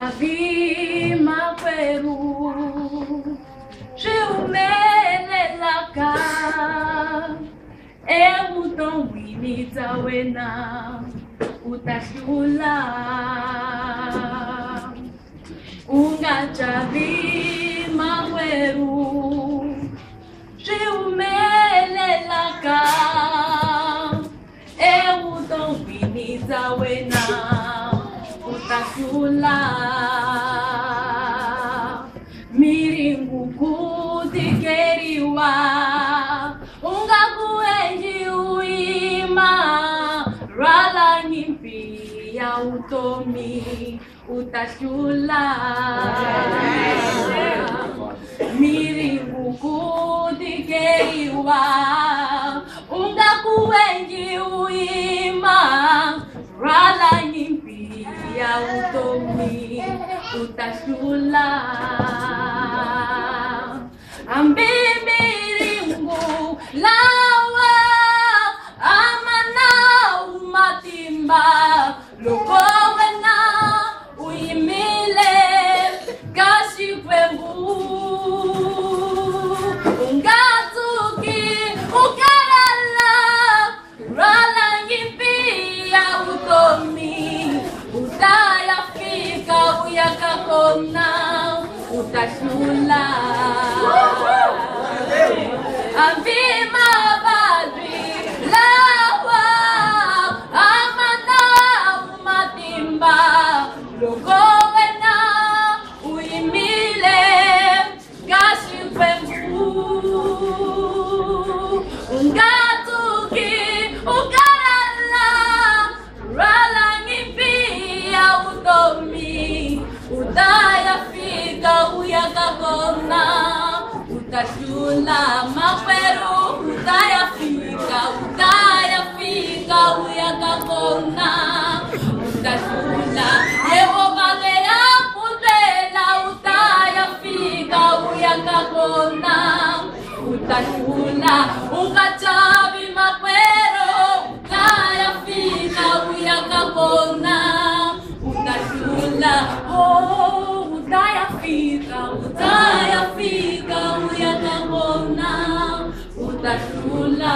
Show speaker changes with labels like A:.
A: Chavi Maperu, Shumele Laka, Emuton Winita Wena, Utashula, Unga Chavi Maperu, Shumele Laka, Emuton Winita Wena. Utakula miringu kutikeriwa unga kuenji uima rala nyimpi ya utomi utakula miringu kutikeriwa unga kuenji uima rala nyimpi ya utomi utashula ambimiringu lawa amana umatimba lokowena uimile kashikwengu ungatuki ukarala rala nyimpi ya utomi utayafika uyakakona utashula Avima badri lawa amana umatimba logowena uimile kashipembu ungatuki ukarala rala ngipia utomi utayafika uyakakona utashula maperu utayafika uyakakona utashula Yehova ya kutela utayafika uyakakona utashula ungachavi maperu utayafika uyakakona utashula utayafika uyakakona utashula